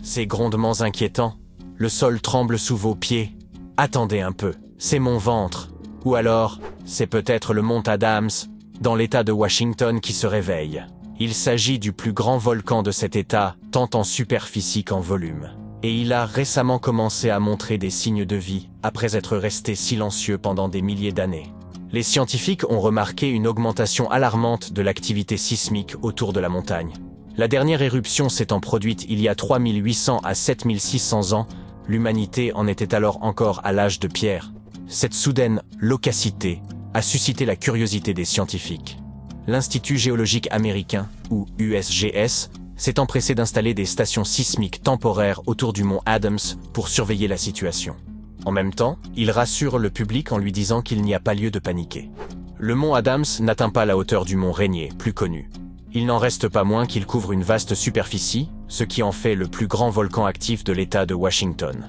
Ces grondements inquiétants. Le sol tremble sous vos pieds. Attendez un peu, c'est mon ventre. Ou alors, c'est peut-être le mont Adams, dans l'État de Washington qui se réveille. Il s'agit du plus grand volcan de cet État, tant en superficie qu'en volume. Et il a récemment commencé à montrer des signes de vie, après être resté silencieux pendant des milliers d'années. Les scientifiques ont remarqué une augmentation alarmante de l'activité sismique autour de la montagne. La dernière éruption s'étant produite il y a 3800 à 7600 ans, l'humanité en était alors encore à l'âge de pierre. Cette soudaine loquacité a suscité la curiosité des scientifiques. L'Institut géologique américain, ou USGS, s'est empressé d'installer des stations sismiques temporaires autour du mont Adams pour surveiller la situation. En même temps, il rassure le public en lui disant qu'il n'y a pas lieu de paniquer. Le mont Adams n'atteint pas la hauteur du mont Rainier, plus connu. Il n'en reste pas moins qu'il couvre une vaste superficie, ce qui en fait le plus grand volcan actif de l'État de Washington.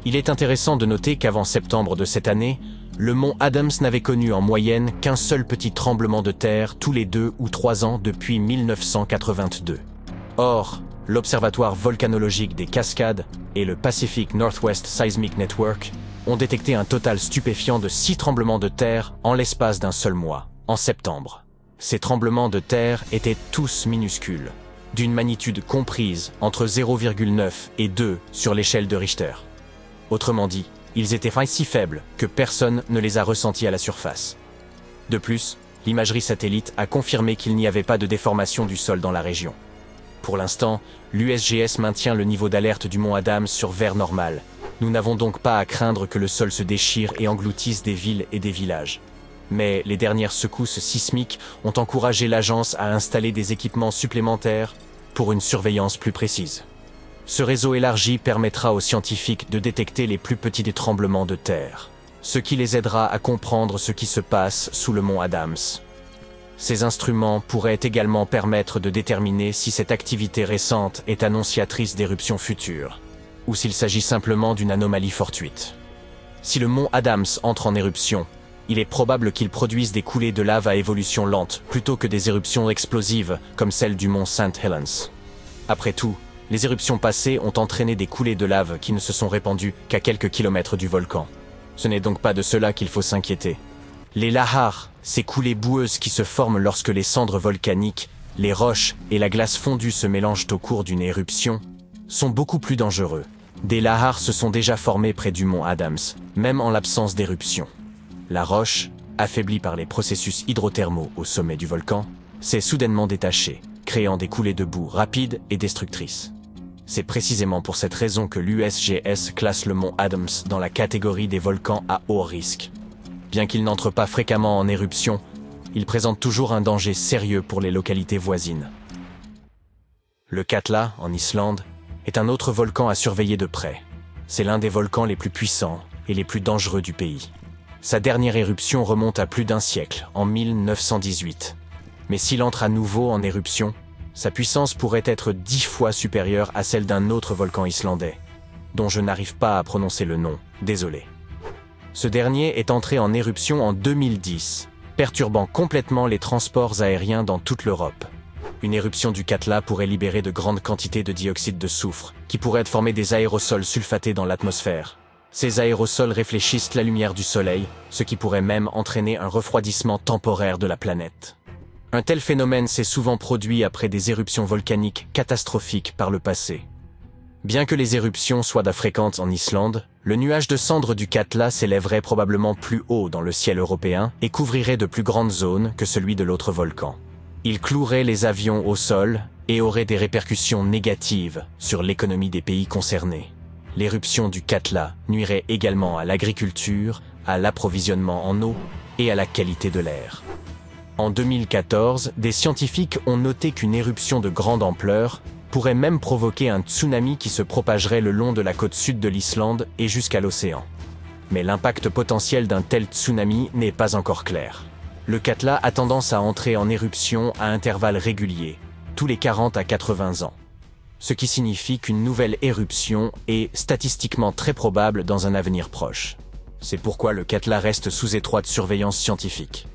Il est intéressant de noter qu'avant septembre de cette année, le mont Adams n'avait connu en moyenne qu'un seul petit tremblement de terre tous les 2 ou 3 ans depuis 1982. Or, l'Observatoire volcanologique des Cascades et le Pacific Northwest Seismic Network ont détecté un total stupéfiant de 6 tremblements de terre en l'espace d'un seul mois, en septembre. Ces tremblements de terre étaient tous minuscules, d'une magnitude comprise entre 0,9 et 2 sur l'échelle de Richter. Autrement dit, ils étaient si faibles que personne ne les a ressentis à la surface. De plus, l'imagerie satellite a confirmé qu'il n'y avait pas de déformation du sol dans la région. Pour l'instant, l'USGS maintient le niveau d'alerte du mont Adams sur vert normal. Nous n'avons donc pas à craindre que le sol se déchire et engloutisse des villes et des villages. Mais les dernières secousses sismiques ont encouragé l'agence à installer des équipements supplémentaires pour une surveillance plus précise. Ce réseau élargi permettra aux scientifiques de détecter les plus petits des tremblements de terre, ce qui les aidera à comprendre ce qui se passe sous le mont Adams. Ces instruments pourraient également permettre de déterminer si cette activité récente est annonciatrice d'éruptions futures, ou s'il s'agit simplement d'une anomalie fortuite. Si le mont Adams entre en éruption, il est probable qu'il produise des coulées de lave à évolution lente, plutôt que des éruptions explosives comme celle du mont St. Helens. Après tout, les éruptions passées ont entraîné des coulées de lave qui ne se sont répandues qu'à quelques kilomètres du volcan. Ce n'est donc pas de cela qu'il faut s'inquiéter. Les lahars, ces coulées boueuses qui se forment lorsque les cendres volcaniques, les roches et la glace fondue se mélangent au cours d'une éruption, sont beaucoup plus dangereux. Des lahars se sont déjà formés près du mont Adams, même en l'absence d'éruption. La roche, affaiblie par les processus hydrothermaux au sommet du volcan, s'est soudainement détachée, créant des coulées de boue rapides et destructrices. C'est précisément pour cette raison que l'USGS classe le mont Adams dans la catégorie des volcans à haut risque. Bien qu'il n'entre pas fréquemment en éruption, il présente toujours un danger sérieux pour les localités voisines. Le Katla, en Islande, est un autre volcan à surveiller de près. C'est l'un des volcans les plus puissants et les plus dangereux du pays. Sa dernière éruption remonte à plus d'un siècle, en 1918. Mais s'il entre à nouveau en éruption, sa puissance pourrait être 10 fois supérieure à celle d'un autre volcan islandais, dont je n'arrive pas à prononcer le nom, désolé. Ce dernier est entré en éruption en 2010, perturbant complètement les transports aériens dans toute l'Europe. Une éruption du Katla pourrait libérer de grandes quantités de dioxyde de soufre, qui pourraient former des aérosols sulfatés dans l'atmosphère. Ces aérosols réfléchissent la lumière du soleil, ce qui pourrait même entraîner un refroidissement temporaire de la planète. Un tel phénomène s'est souvent produit après des éruptions volcaniques catastrophiques par le passé. Bien que les éruptions soient fréquentes en Islande, le nuage de cendres du Katla s'élèverait probablement plus haut dans le ciel européen et couvrirait de plus grandes zones que celui de l'autre volcan. Il clouerait les avions au sol et aurait des répercussions négatives sur l'économie des pays concernés. L'éruption du Katla nuirait également à l'agriculture, à l'approvisionnement en eau et à la qualité de l'air. En 2014, des scientifiques ont noté qu'une éruption de grande ampleur pourrait même provoquer un tsunami qui se propagerait le long de la côte sud de l'Islande et jusqu'à l'océan. Mais l'impact potentiel d'un tel tsunami n'est pas encore clair. Le Katla a tendance à entrer en éruption à intervalles réguliers, tous les 40 à 80 ans. Ce qui signifie qu'une nouvelle éruption est statistiquement très probable dans un avenir proche. C'est pourquoi le Katla reste sous étroite surveillance scientifique.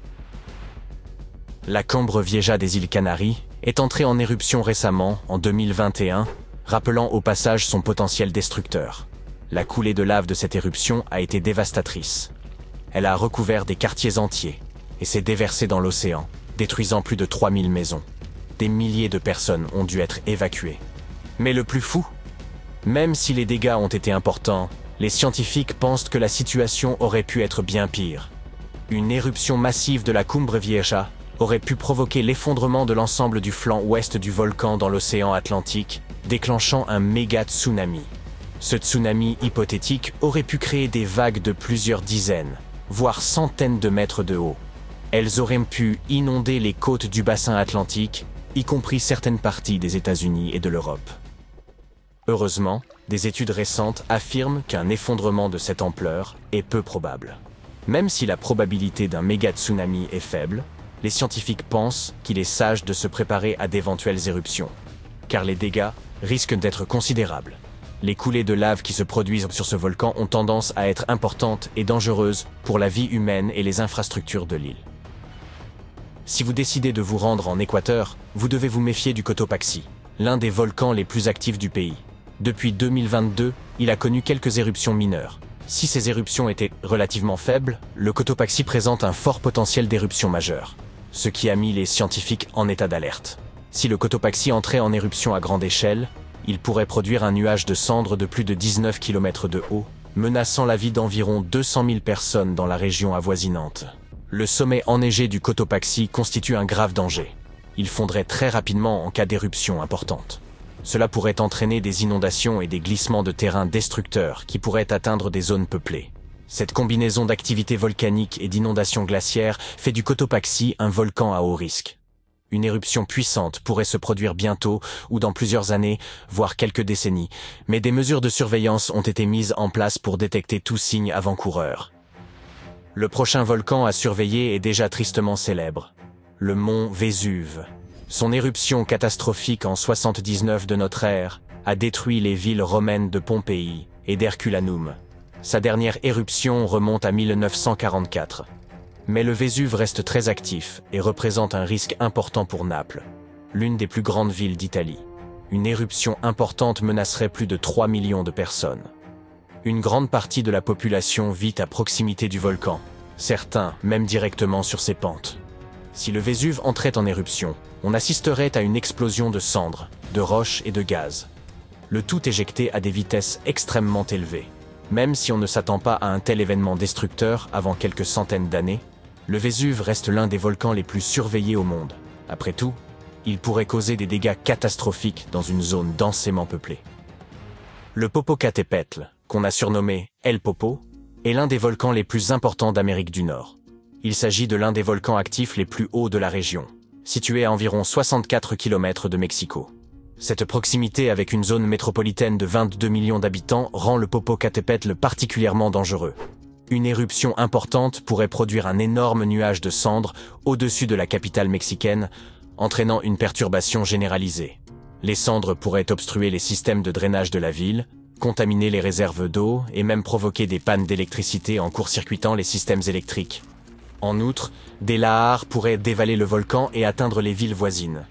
La Cambre Vieja des îles Canaries est entrée en éruption récemment, en 2021, rappelant au passage son potentiel destructeur. La coulée de lave de cette éruption a été dévastatrice. Elle a recouvert des quartiers entiers et s'est déversée dans l'océan, détruisant plus de 3000 maisons. Des milliers de personnes ont dû être évacuées. Mais le plus fou, même si les dégâts ont été importants, les scientifiques pensent que la situation aurait pu être bien pire. Une éruption massive de la Cumbre Vieja aurait pu provoquer l'effondrement de l'ensemble du flanc ouest du volcan dans l'océan Atlantique, déclenchant un méga tsunami. Ce tsunami hypothétique aurait pu créer des vagues de plusieurs dizaines, voire centaines de mètres de haut. Elles auraient pu inonder les côtes du bassin atlantique, y compris certaines parties des États-Unis et de l'Europe. Heureusement, des études récentes affirment qu'un effondrement de cette ampleur est peu probable. Même si la probabilité d'un méga tsunami est faible, les scientifiques pensent qu'il est sage de se préparer à d'éventuelles éruptions, car les dégâts risquent d'être considérables. Les coulées de lave qui se produisent sur ce volcan ont tendance à être importantes et dangereuses pour la vie humaine et les infrastructures de l'île. Si vous décidez de vous rendre en Équateur, vous devez vous méfier du Cotopaxi, l'un des volcans les plus actifs du pays. Depuis 2022, il a connu quelques éruptions mineures. Si ces éruptions étaient relativement faibles, le Cotopaxi présente un fort potentiel d'éruption majeure, ce qui a mis les scientifiques en état d'alerte. Si le Cotopaxi entrait en éruption à grande échelle, il pourrait produire un nuage de cendres de plus de 19 km de haut, menaçant la vie d'environ 200 000 personnes dans la région avoisinante. Le sommet enneigé du Cotopaxi constitue un grave danger. Il fondrait très rapidement en cas d'éruption importante. Cela pourrait entraîner des inondations et des glissements de terrain destructeurs qui pourraient atteindre des zones peuplées. Cette combinaison d'activités volcaniques et d'inondations glaciaires fait du Cotopaxi un volcan à haut risque. Une éruption puissante pourrait se produire bientôt ou dans plusieurs années, voire quelques décennies, mais des mesures de surveillance ont été mises en place pour détecter tout signe avant-coureur. Le prochain volcan à surveiller est déjà tristement célèbre, le mont Vésuve. Son éruption catastrophique en 79 de notre ère a détruit les villes romaines de Pompéi et d'Herculanum. Sa dernière éruption remonte à 1944. Mais le Vésuve reste très actif et représente un risque important pour Naples, l'une des plus grandes villes d'Italie. Une éruption importante menacerait plus de 3 millions de personnes. Une grande partie de la population vit à proximité du volcan, certains même directement sur ses pentes. Si le Vésuve entrait en éruption, on assisterait à une explosion de cendres, de roches et de gaz. Le tout éjecté à des vitesses extrêmement élevées. Même si on ne s'attend pas à un tel événement destructeur avant quelques centaines d'années, le Vésuve reste l'un des volcans les plus surveillés au monde. Après tout, il pourrait causer des dégâts catastrophiques dans une zone densément peuplée. Le Popocatépetl, qu'on a surnommé El Popo, est l'un des volcans les plus importants d'Amérique du Nord. Il s'agit de l'un des volcans actifs les plus hauts de la région, situé à environ 64 km de Mexico. Cette proximité avec une zone métropolitaine de 22 millions d'habitants rend le Popocatépetl particulièrement dangereux. Une éruption importante pourrait produire un énorme nuage de cendres au-dessus de la capitale mexicaine, entraînant une perturbation généralisée. Les cendres pourraient obstruer les systèmes de drainage de la ville, contaminer les réserves d'eau et même provoquer des pannes d'électricité en court-circuitant les systèmes électriques. En outre, des lahares pourraient dévaler le volcan et atteindre les villes voisines.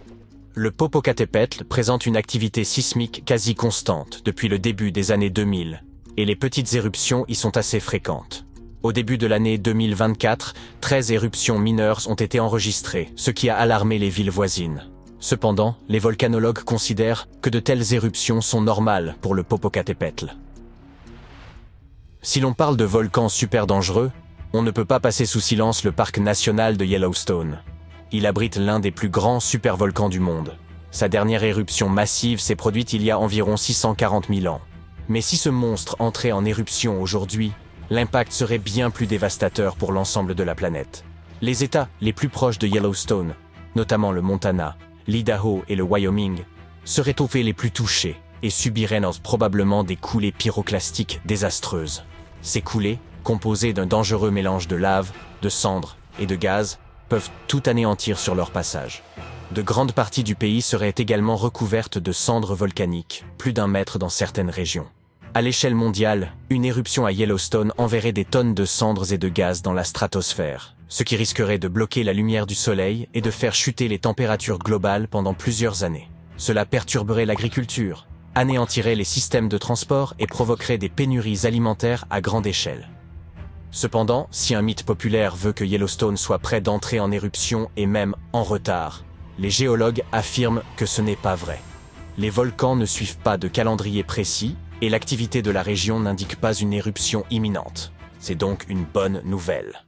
Le Popocatépetl présente une activité sismique quasi constante depuis le début des années 2000, et les petites éruptions y sont assez fréquentes. Au début de l'année 2024, 13 éruptions mineures ont été enregistrées, ce qui a alarmé les villes voisines. Cependant, les volcanologues considèrent que de telles éruptions sont normales pour le Popocatépetl. Si l'on parle de volcans super dangereux, on ne peut pas passer sous silence le parc national de Yellowstone. Il abrite l'un des plus grands supervolcans du monde. Sa dernière éruption massive s'est produite il y a environ 640 000 ans. Mais si ce monstre entrait en éruption aujourd'hui, l'impact serait bien plus dévastateur pour l'ensemble de la planète. Les États les plus proches de Yellowstone, notamment le Montana, l'Idaho et le Wyoming, seraient aux faits les plus touchés et subiraient probablement des coulées pyroclastiques désastreuses. Ces coulées, composées d'un dangereux mélange de lave, de cendres et de gaz, peuvent tout anéantir sur leur passage. De grandes parties du pays seraient également recouvertes de cendres volcaniques, plus d'1 mètre dans certaines régions. À l'échelle mondiale, une éruption à Yellowstone enverrait des tonnes de cendres et de gaz dans la stratosphère, ce qui risquerait de bloquer la lumière du soleil et de faire chuter les températures globales pendant plusieurs années. Cela perturberait l'agriculture, anéantirait les systèmes de transport et provoquerait des pénuries alimentaires à grande échelle. Cependant, si un mythe populaire veut que Yellowstone soit prêt d'entrer en éruption et même en retard, les géologues affirment que ce n'est pas vrai. Les volcans ne suivent pas de calendrier précis et l'activité de la région n'indique pas une éruption imminente. C'est donc une bonne nouvelle.